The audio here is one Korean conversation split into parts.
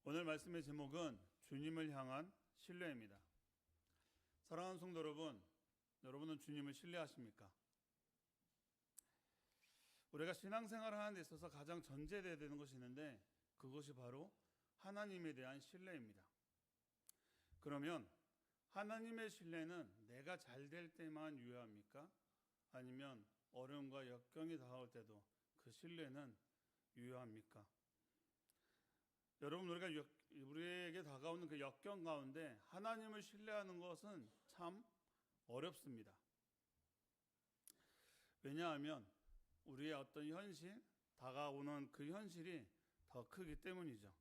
오늘 말씀의 제목은 주님을 향한 신뢰입니다. 사랑하는 성도 여러분, 여러분은 주님을 신뢰하십니까? 우리가 신앙생활을 하는 데 있어서 가장 전제되어야 되는 것이 있는데 그것이 바로 하나님에 대한 신뢰입니다. 그러면 하나님의 신뢰는 내가 잘 될 때만 유효합니까? 아니면 어려움과 역경이 다가올 때도 그 신뢰는 유효합니까? 여러분, 우리에게 다가오는 그 역경 가운데 하나님을 신뢰하는 것은 참 어렵습니다. 왜냐하면 우리의 어떤 다가오는 그 현실이 더 크기 때문이죠.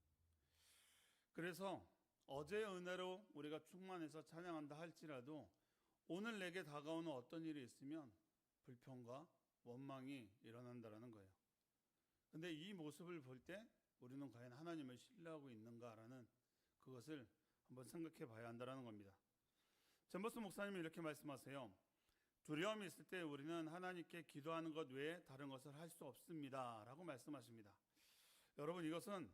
그래서 어제의 은혜로 우리가 충만해서 찬양한다 할지라도 오늘 내게 다가오는 어떤 일이 있으면 불평과 원망이 일어난다는 거예요. 근데 이 모습을 볼 때 우리는 과연 하나님을 신뢰하고 있는가라는 그것을 한번 생각해 봐야 한다는 겁니다. 전버스 목사님이 이렇게 말씀하세요. 두려움이 있을 때 우리는 하나님께 기도하는 것 외에 다른 것을 할 수 없습니다 라고 말씀하십니다. 여러분, 이것은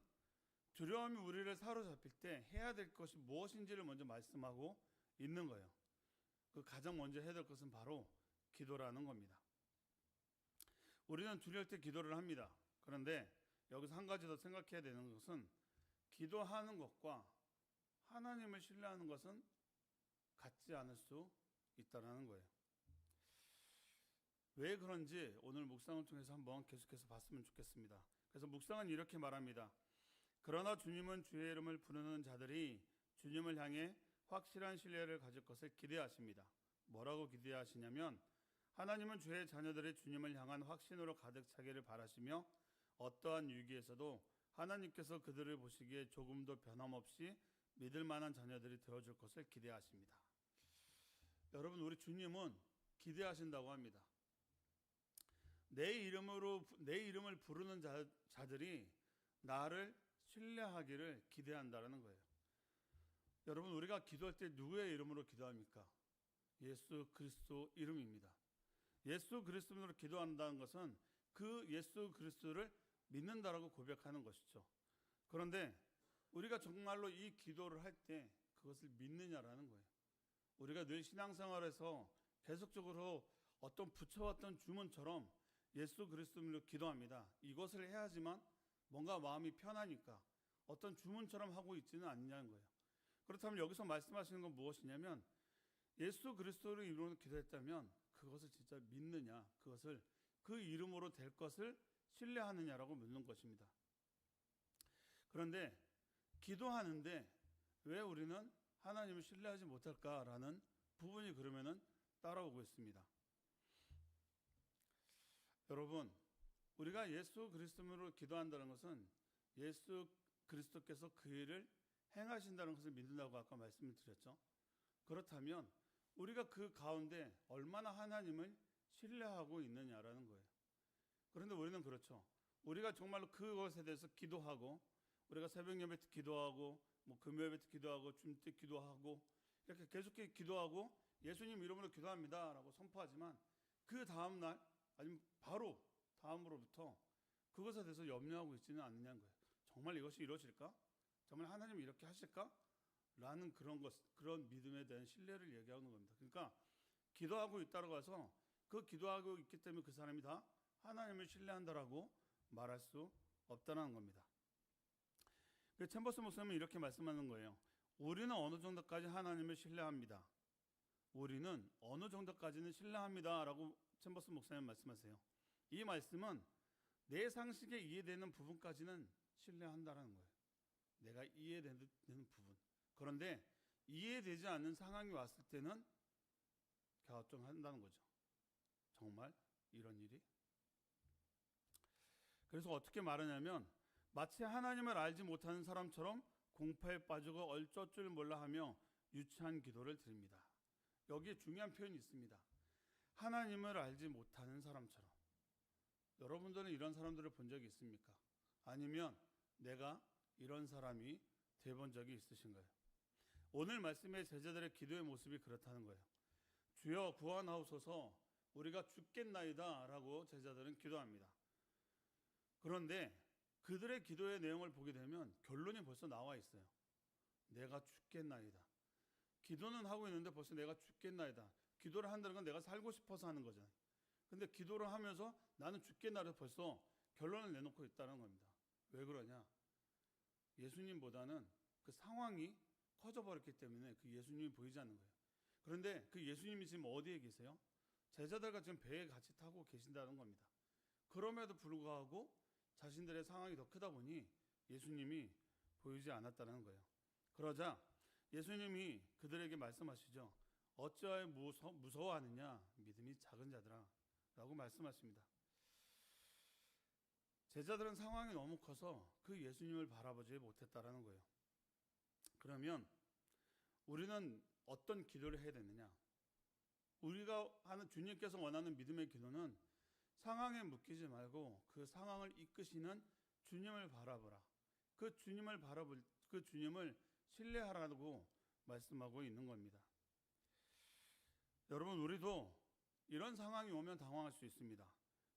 두려움이 우리를 사로잡힐 때 해야 될 것이 무엇인지를 먼저 말씀하고 있는 거예요. 그 가장 먼저 해야 될 것은 바로 기도라는 겁니다. 우리는 두려울 때 기도를 합니다. 그런데 여기서 한 가지 더 생각해야 되는 것은 기도하는 것과 하나님을 신뢰하는 것은 같지 않을 수 있다는 거예요. 왜 그런지 오늘 묵상을 통해서 한번 계속해서 봤으면 좋겠습니다. 그래서 묵상은 이렇게 말합니다. 그러나 주님은 주의 이름을 부르는 자들이 주님을 향해 확실한 신뢰를 가질 것을 기대하십니다. 뭐라고 기대하시냐면 하나님은 주의 자녀들이 주님을 향한 확신으로 가득 차기를 바라시며 어떠한 위기에서도 하나님께서 그들을 보시기에 조금도 변함없이 믿을 만한 자녀들이 되어줄 것을 기대하십니다. 여러분, 우리 주님은 기대하신다고 합니다. 내 이름을 부르는 자들이 나를 신뢰하기를 기대한다는 거예요. 여러분, 우리가 기도할 때 누구의 이름으로 기도합니까? 예수 그리스도 이름입니다. 예수 그리스도로 기도한다는 것은 그 예수 그리스도를 믿는다라고 고백하는 것이죠. 그런데 우리가 정말로 이 기도를 할 때 그것을 믿느냐라는 거예요. 우리가 늘 신앙생활에서 계속적으로 어떤 붙여왔던 주문처럼 예수 그리스도로 기도합니다. 이것을 해야지만 뭔가 마음이 편하니까 어떤 주문처럼 하고 있지는 않냐는 거예요. 그렇다면 여기서 말씀하시는 건 무엇이냐면 예수 그리스도를 이름으로 기도했다면 그것을 진짜 믿느냐, 그것을 그 이름으로 될 것을 신뢰하느냐라고 묻는 것입니다. 그런데 기도하는데 왜 우리는 하나님을 신뢰하지 못할까라는 부분이 그러면은 따라오고 있습니다. 여러분, 우리가 예수 그리스도로 기도한다는 것은 예수 그리스도께서 그 일을 행하신다는 것을 믿는다고 아까 말씀을 드렸죠. 그렇다면 우리가 그 가운데 얼마나 하나님을 신뢰하고 있느냐라는 거예요. 그런데 우리는 그렇죠. 우리가 정말로 그것에 대해서 기도하고 우리가 새벽 예배 때 기도하고 금요 예배 때 기도하고 주님 때 기도하고 이렇게 계속해서 기도하고 예수님 이름으로 기도합니다 라고 선포하지만 그 다음날 아니면 바로 다음으로부터 그것에 대해서 염려하고 있지는 않느냐는 거예요. 정말 이것이 이루어질까? 정말 하나님이 이렇게 하실까? 라는 그런 믿음에 대한 신뢰를 얘기하는 겁니다. 그러니까 기도하고 있다고 해서 그 기도하고 있기 때문에 그 사람이 다 하나님을 신뢰한다라고 말할 수 없다는 겁니다. 챔버스 목사님은 이렇게 말씀하는 거예요. 우리는 어느 정도까지 하나님을 신뢰합니다. 우리는 어느 정도까지는 신뢰합니다 라고 챔버스 목사님 말씀하세요. 이 말씀은 내 상식에 이해되는 부분까지는 신뢰한다라는 거예요. 내가 이해되는 부분. 그런데 이해되지 않는 상황이 왔을 때는 갸우뚱한다는 거죠. 정말 이런 일이? 그래서 어떻게 말하냐면 마치 하나님을 알지 못하는 사람처럼 공포에 빠지고 어쩔 줄 몰라 하며 유치한 기도를 드립니다. 여기에 중요한 표현이 있습니다. 하나님을 알지 못하는 사람처럼. 여러분들은 이런 사람들을 본 적이 있습니까? 아니면 내가 이런 사람이 돼본 적이 있으신가요? 오늘 말씀의 제자들의 기도의 모습이 그렇다는 거예요. 주여 구원하옵소서, 우리가 죽겠나이다 라고 제자들은 기도합니다. 그런데 그들의 기도의 내용을 보게 되면 결론이 벌써 나와 있어요. 내가 죽겠나이다. 기도는 하고 있는데 벌써 내가 죽겠나이다. 기도를 한다는 건 내가 살고 싶어서 하는 거잖아요. 근데 기도를 하면서 나는 죽겠나이다 벌써 결론을 내놓고 있다는 겁니다. 왜 그러냐? 예수님보다는 그 상황이 커져버렸기 때문에 그 예수님이 보이지 않는 거예요. 그런데 그 예수님이 지금 어디에 계세요? 제자들과 지금 배에 같이 타고 계신다는 겁니다. 그럼에도 불구하고 자신들의 상황이 더 크다 보니 예수님이 보이지 않았다는 거예요. 그러자 예수님이 그들에게 말씀하시죠. 어찌하여 무서워하느냐 믿음이 작은 자들아 라고 말씀하십니다. 제자들은 상황이 너무 커서 그 예수님을 바라보지 못했다라는 거예요. 그러면 우리는 어떤 기도를 해야 되느냐? 우리가 하는 주님께서 원하는 믿음의 기도는 상황에 묶이지 말고 그 상황을 이끄시는 주님을 바라보라. 그 주님을 신뢰하라고 말씀하고 있는 겁니다. 여러분, 우리도 이런 상황이 오면 당황할 수 있습니다.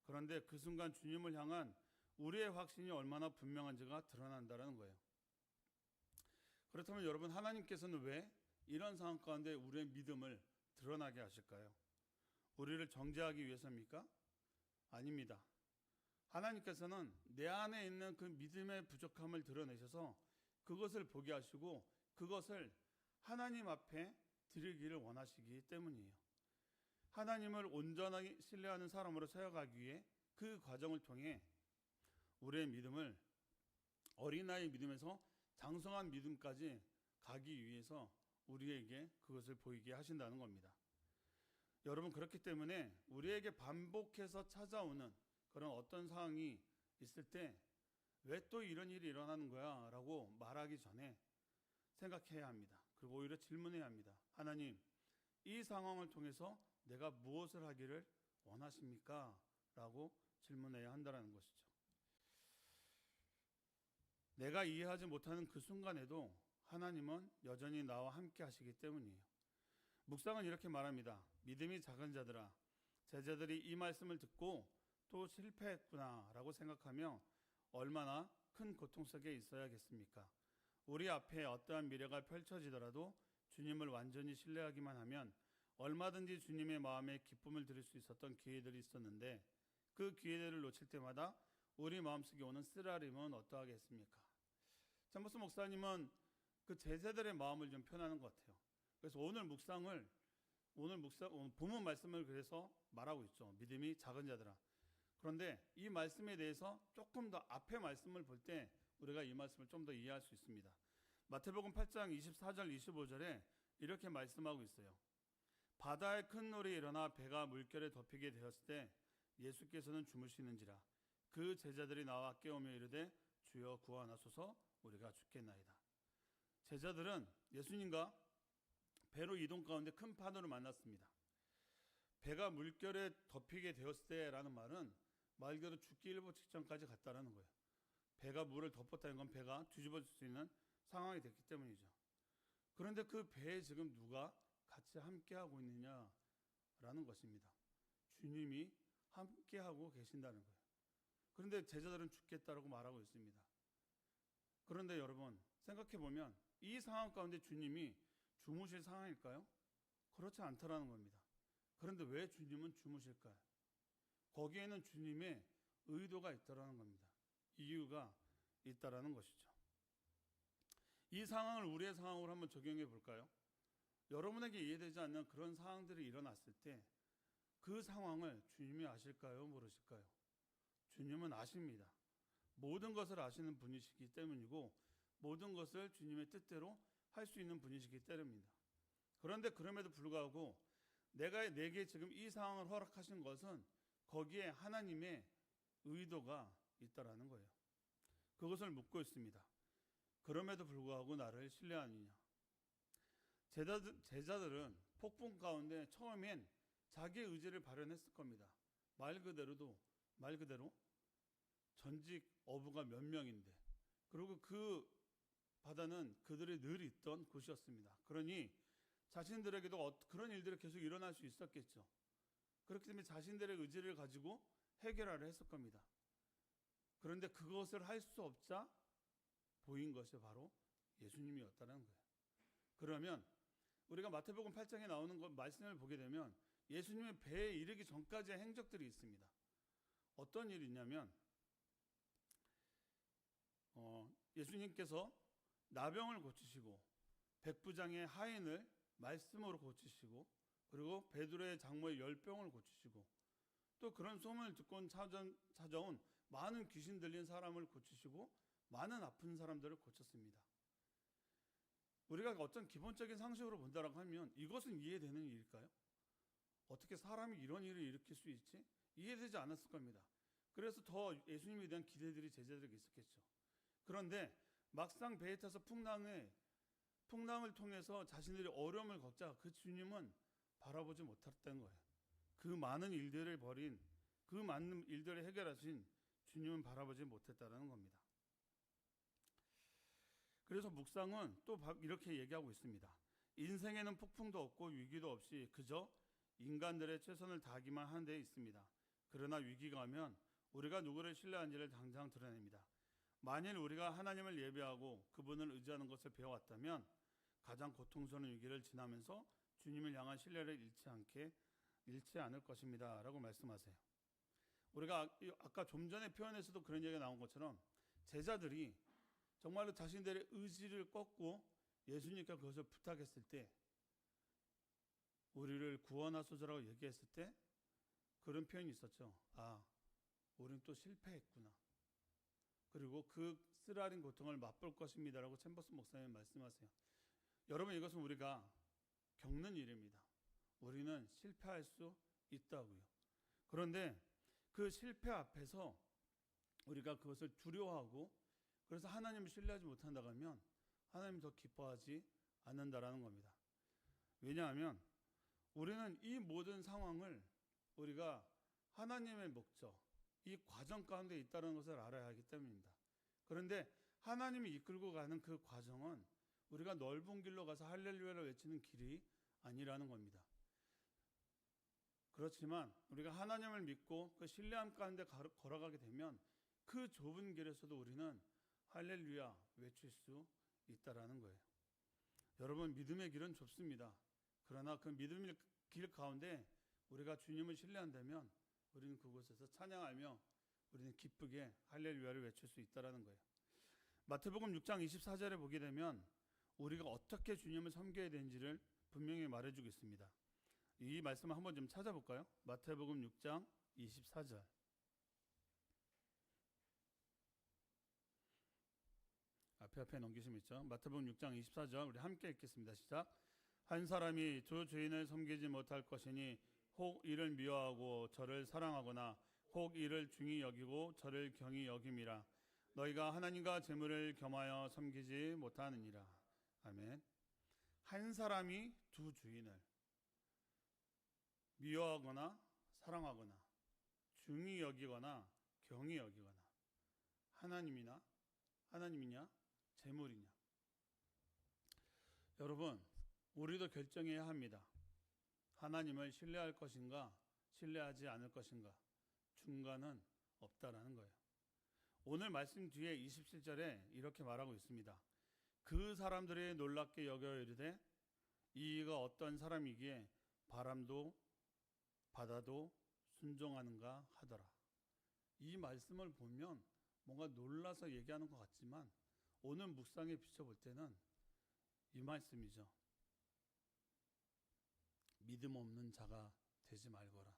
그런데 그 순간 주님을 향한 우리의 확신이 얼마나 분명한지가 드러난다는 거예요. 그렇다면 여러분, 하나님께서는 왜 이런 상황 가운데 우리의 믿음을 드러나게 하실까요? 우리를 정죄하기 위해서입니까? 아닙니다. 하나님께서는 내 안에 있는 그 믿음의 부족함을 드러내셔서 그것을 보게 하시고 그것을 하나님 앞에 드리기를 원하시기 때문이에요. 하나님을 온전하게 신뢰하는 사람으로 세워가기 위해 그 과정을 통해 우리의 믿음을 어린아이 믿음에서 장성한 믿음까지 가기 위해서 우리에게 그것을 보이게 하신다는 겁니다. 여러분, 그렇기 때문에 우리에게 반복해서 찾아오는 그런 어떤 상황이 있을 때 왜 또 이런 일이 일어나는 거야? 라고 말하기 전에 생각해야 합니다. 그리고 오히려 질문해야 합니다. 하나님, 이 상황을 통해서 내가 무엇을 하기를 원하십니까? 라고 질문해야 한다는 것이죠. 내가 이해하지 못하는 그 순간에도 하나님은 여전히 나와 함께 하시기 때문이에요. 묵상은 이렇게 말합니다. 믿음이 작은 자들아, 제자들이 이 말씀을 듣고 또 실패했구나 라고 생각하며 얼마나 큰 고통 속에 있어야겠습니까? 우리 앞에 어떠한 미래가 펼쳐지더라도 주님을 완전히 신뢰하기만 하면 얼마든지 주님의 마음에 기쁨을 드릴 수 있었던 기회들이 있었는데 그 기회들을 놓칠 때마다 우리 마음속에 오는 쓰라림은 어떠하겠습니까? 잠버스 목사님은 그 제자들의 마음을 좀 표현하는 것 같아요. 그래서 오늘 본문 말씀을 그래서 말하고 있죠. 믿음이 작은 자들아. 그런데 이 말씀에 대해서 조금 더 앞에 말씀을 볼 때 우리가 이 말씀을 좀 더 이해할 수 있습니다. 마태복음 8장 24절 25절에 이렇게 말씀하고 있어요. 바다에 큰 놀이 일어나 배가 물결에 덮이게 되었을 때 예수께서는 주무시는지라 그 제자들이 나와 깨우며 이르되 주여 구하나소서 우리가 죽겠나이다. 제자들은 예수님과 배로 이동 가운데 큰 파도를 만났습니다. 배가 물결에 덮이게 되었을 때라는 말은 말 그대로 죽기 일보 직전까지 갔다라는 거예요. 배가 물을 덮었다는 건 배가 뒤집어질 수 있는 상황이 됐기 때문이죠. 그런데 그 배에 지금 누가 같이 함께하고 있느냐라는 것입니다. 주님이 함께하고 계신다는 거예요. 그런데 제자들은 죽겠다라고 말하고 있습니다. 그런데 여러분, 생각해보면 이 상황 가운데 주님이 주무실 상황일까요? 그렇지 않다라는 겁니다. 그런데 왜 주님은 주무실까요? 거기에는 주님의 의도가 있다라는 겁니다. 이유가 있다라는 것이죠. 이 상황을 우리의 상황으로 한번 적용해 볼까요? 여러분에게 이해되지 않는 그런 상황들이 일어났을 때 그 상황을 주님이 아실까요? 모르실까요? 주님은 아십니다. 모든 것을 아시는 분이시기 때문이고 모든 것을 주님의 뜻대로 할 수 있는 분이시기 때문입니다. 그런데 그럼에도 불구하고 내게 지금 이 상황을 허락하신 것은 거기에 하나님의 의도가 있다라는 거예요. 그것을 묻고 있습니다. 그럼에도 불구하고 나를 신뢰하느냐? 제자들은 폭풍 가운데 처음엔 자기의 의지를 발현했을 겁니다. 말 그대로 전직 어부가 몇 명인데, 그리고 그 바다는 그들이 늘 있던 곳이었습니다. 그러니 자신들에게도 그런 일들이 계속 일어날 수 있었겠죠. 그렇기 때문에 자신들의 의지를 가지고 해결하려 했을 겁니다. 그런데 그것을 할 수 없자 보인 것이 바로 예수님이었다는 거예요. 그러면 우리가 마태복음 8장에 나오는 말씀을 보게 되면 예수님의 배에 이르기 전까지의 행적들이 있습니다. 어떤 일이 있냐면 예수님께서 나병을 고치시고 백부장의 하인을 말씀으로 고치시고 그리고 베드로의 장모의 열병을 고치시고 또 그런 소문을 듣고 찾아온 많은 귀신 들린 사람을 고치시고 많은 아픈 사람들을 고쳤습니다. 우리가 어떤 기본적인 상식으로 본다라고 하면 이것은 이해되는 일일까요? 어떻게 사람이 이런 일을 일으킬 수 있지? 이해되지 않았을 겁니다. 그래서 더 예수님에 대한 기대들이 제자들에게 있었겠죠. 그런데 막상 배에 타서 풍랑을 통해서 자신들이 어려움을 겪자 그 주님은 바라보지 못했던 거예요. 그 많은 일들을 해결하신 주님은 바라보지 못했다는 겁니다. 그래서 묵상은 또 이렇게 얘기하고 있습니다. 인생에는 폭풍도 없고 위기도 없이 그저 인간들의 최선을 다하기만 하는 데 있습니다. 그러나 위기가 오면 우리가 누구를 신뢰하는지를 당장 드러냅니다. 만일 우리가 하나님을 예배하고 그분을 의지하는 것을 배워왔다면 가장 고통스러운 위기를 지나면서 주님을 향한 신뢰를 잃지 않을 것입니다 라고 말씀하세요. 우리가 아까 좀 전에 표현에서도 그런 얘기가 나온 것처럼 제자들이 정말로 자신들의 의지를 꺾고 예수님께 그것을 부탁했을 때 우리를 구원하소서라고 얘기했을 때 그런 표현이 있었죠. 우린 또 실패했구나. 그리고 그 쓰라린 고통을 맛볼 것입니다라고 챔버스 목사님 말씀하세요. 여러분 이것은 우리가 겪는 일입니다. 우리는 실패할 수 있다고요. 그런데 그 실패 앞에서 우리가 그것을 두려워하고 그래서 하나님을 신뢰하지 못한다고 하면 하나님 더 기뻐하지 않는다라는 겁니다. 왜냐하면 우리는 이 모든 상황을 우리가 하나님의 목적, 이 과정 가운데 있다는 것을 알아야 하기 때문입니다. 그런데 하나님이 이끌고 가는 그 과정은 우리가 넓은 길로 가서 할렐루야를 외치는 길이 아니라는 겁니다. 그렇지만 우리가 하나님을 믿고 그 신뢰함 가운데 걸어가게 되면 그 좁은 길에서도 우리는 할렐루야 외칠 수 있다라는 거예요. 여러분 믿음의 길은 좁습니다. 그러나 그 믿음의 길 가운데 우리가 주님을 신뢰한다면 우리는 그곳에서 찬양하며 우리는 기쁘게 할렐루야를 외칠 수 있다라는 거예요. 마태복음 6장 24절에 보게 되면 우리가 어떻게 주님을 섬겨야 되는지를 분명히 말해주고 있습니다. 이 말씀을 한번 좀 찾아볼까요? 마태복음 6장 24절. 앞에 넘기시면 있죠. 마태복음 6장 24절 우리 함께 읽겠습니다. 시작. 한 사람이 주 주인을 섬기지 못할 것이니 혹 이를 미워하고 저를 사랑하거나 혹 이를 중히 여기고 저를 경히 여김이라. 너희가 하나님과 재물을 겸하여 섬기지 못하느니라. 아멘. 한 사람이 두 주인을 미워하거나 사랑하거나 중히 여기거나 경히 여기거나 하나님이냐 재물이냐. 여러분 우리도 결정해야 합니다. 하나님을 신뢰할 것인가 신뢰하지 않을 것인가. 중간은 없다라는 거예요. 오늘 말씀 뒤에 27절에 이렇게 말하고 있습니다. 그 사람들이 놀랍게 여겨 이르되 이가 어떤 사람이기에 바람도 바다도 순종하는가 하더라. 이 말씀을 보면 뭔가 놀라서 얘기하는 것 같지만 오늘 묵상에 비춰볼 때는 이 말씀이죠. 믿음 없는 자가 되지 말거라.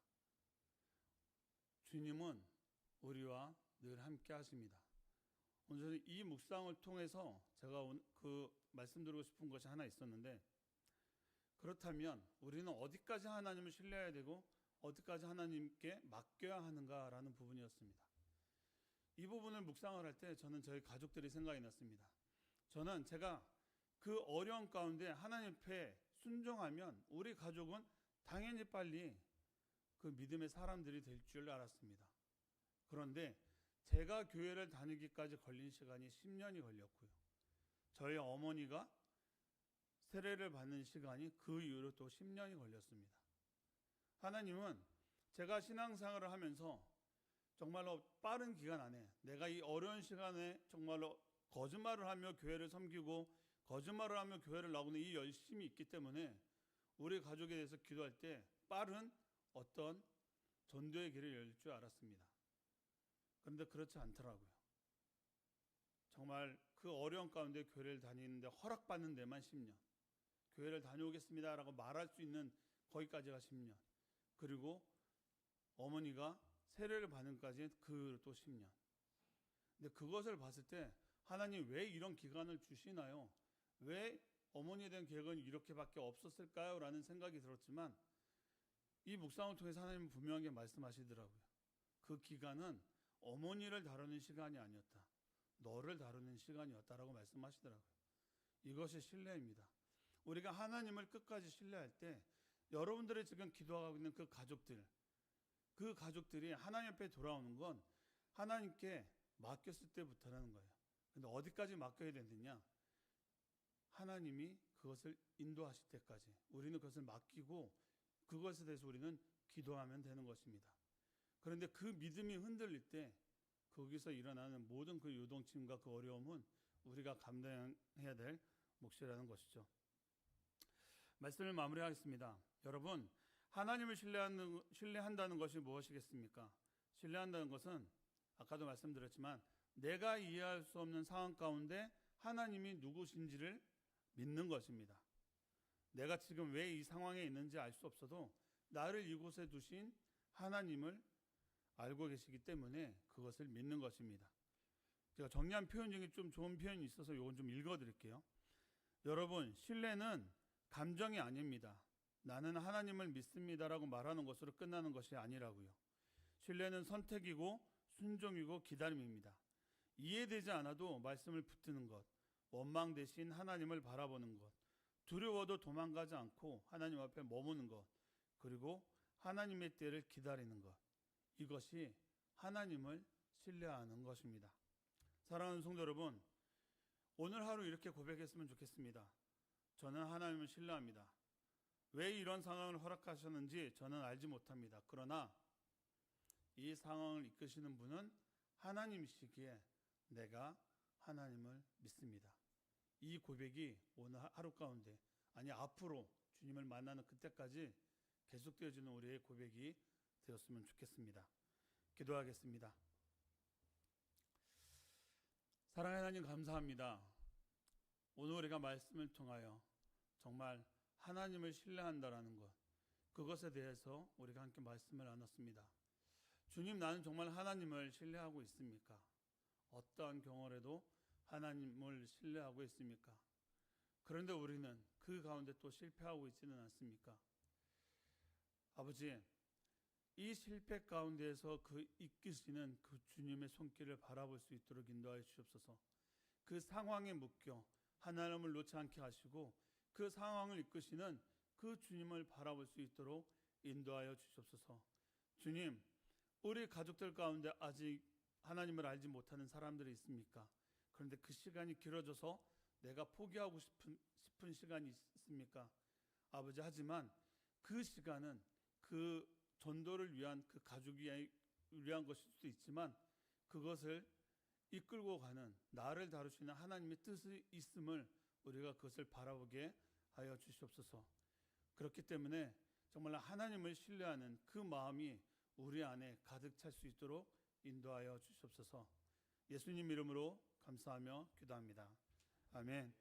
주님은 우리와 늘 함께 하십니다. 오늘 이 묵상을 통해서 제가 그 말씀드리고 싶은 것이 하나 있었는데, 그렇다면 우리는 어디까지 하나님을 신뢰해야 되고 어디까지 하나님께 맡겨야 하는가라는 부분이었습니다. 이 부분을 묵상을 할 때 저는 저희 가족들이 생각이 났습니다. 저는 제가 그 어려움 가운데 하나님 앞에 순종하면 우리 가족은 당연히 빨리 그 믿음의 사람들이 될 줄 알았습니다. 그런데 제가 교회를 다니기까지 걸린 시간이 10년이 걸렸고요. 저희 어머니가 세례를 받는 시간이 그 이후로 또 10년이 걸렸습니다. 하나님은 제가 신앙생활을 하면서 정말로 빠른 기간 안에 내가 이 어려운 시간에 정말로 거짓말을 하며 교회를 섬기고 거짓말을 하며 교회를 나오는 이 열심이 있기 때문에 우리 가족에 대해서 기도할 때 빠른 어떤 전도의 길을 열릴 줄 알았습니다. 그런데 그렇지 않더라고요. 정말 그 어려운 가운데 교회를 다니는데 허락받는 데만 10년, 교회를 다녀오겠습니다 라고 말할 수 있는 거기까지가 10년, 그리고 어머니가 세례를 받는까지 그 또 10년. 근데 그것을 봤을 때 하나님 왜 이런 기간을 주시나요? 왜 어머니에 대한 계획은 이렇게밖에 없었을까요? 라는 생각이 들었지만 이 묵상을 통해서 하나님은 분명하게 말씀하시더라고요. 그 기간은 어머니를 다루는 시간이 아니었다. 너를 다루는 시간이었다라고 말씀하시더라고요. 이것이 신뢰입니다. 우리가 하나님을 끝까지 신뢰할 때 여러분들이 지금 기도하고 있는 그 가족들이 하나님 앞에 돌아오는 건 하나님께 맡겼을 때부터라는 거예요. 근데 어디까지 맡겨야 되느냐? 하나님이 그것을 인도하실 때까지 우리는 그것을 맡기고 그것에 대해서 우리는 기도하면 되는 것입니다. 그런데 그 믿음이 흔들릴 때 거기서 일어나는 모든 그 요동침과 그 어려움은 우리가 감당해야 될 몫이라는 것이죠. 말씀을 마무리하겠습니다. 여러분, 하나님을 신뢰한다는 것이 무엇이겠습니까? 신뢰한다는 것은 아까도 말씀드렸지만 내가 이해할 수 없는 상황 가운데 하나님이 누구신지를 믿는 것입니다. 내가 지금 왜 이 상황에 있는지 알 수 없어도 나를 이곳에 두신 하나님을 알고 계시기 때문에 그것을 믿는 것입니다. 제가 정리한 표현 중에 좀 좋은 표현이 있어서 이건 좀 읽어드릴게요. 여러분, 신뢰는 감정이 아닙니다. 나는 하나님을 믿습니다라고 말하는 것으로 끝나는 것이 아니라고요. 신뢰는 선택이고 순종이고 기다림입니다. 이해되지 않아도 말씀을 붙드는 것, 원망 대신 하나님을 바라보는 것, 두려워도 도망가지 않고 하나님 앞에 머무는 것, 그리고 하나님의 때를 기다리는 것, 이것이 하나님을 신뢰하는 것입니다. 사랑하는 성도 여러분, 오늘 하루 이렇게 고백했으면 좋겠습니다. 저는 하나님을 신뢰합니다. 왜 이런 상황을 허락하셨는지 저는 알지 못합니다. 그러나 이 상황을 이끄시는 분은 하나님이시기에 내가 하나님을 믿습니다. 이 고백이 오늘 하루 가운데, 아니 앞으로 주님을 만나는 그때까지 계속되어지는 우리의 고백이 되었으면 좋겠습니다. 기도하겠습니다. 사랑하는 하나님, 감사합니다. 오늘 우리가 말씀을 통하여 정말 하나님을 신뢰한다라는 것, 그것에 대해서 우리가 함께 말씀을 나눴습니다. 주님, 나는 정말 하나님을 신뢰하고 있습니까? 어떠한 경우라도 하나님을 신뢰하고 있습니까? 그런데 우리는 그 가운데 또 실패하고 있지는 않습니까? 아버지, 이 실패 가운데에서 그 이끄시는 그 주님의 손길을 바라볼 수 있도록 인도하여 주옵소서. 그 상황에 묶여 하나님을 놓지 않게 하시고 그 상황을 이끄시는 그 주님을 바라볼 수 있도록 인도하여 주옵소서. 주님, 우리 가족들 가운데 아직 하나님을 알지 못하는 사람들이 있습니까? 그런데 그 시간이 길어져서 내가 포기하고 싶은 시간이 있습니까? 아버지, 하지만 그 시간은 그 전도를 위한 그 가족이 위한 것일 수도 있지만 그것을 이끌고 가는 나를 다루시는 하나님의 뜻이 있음을 우리가 그것을 바라보게 하여 주시옵소서. 그렇기 때문에 정말 하나님을 신뢰하는 그 마음이 우리 안에 가득 찰 수 있도록 인도하여 주시옵소서. 예수님 이름으로 감사하며 기도합니다. 아멘.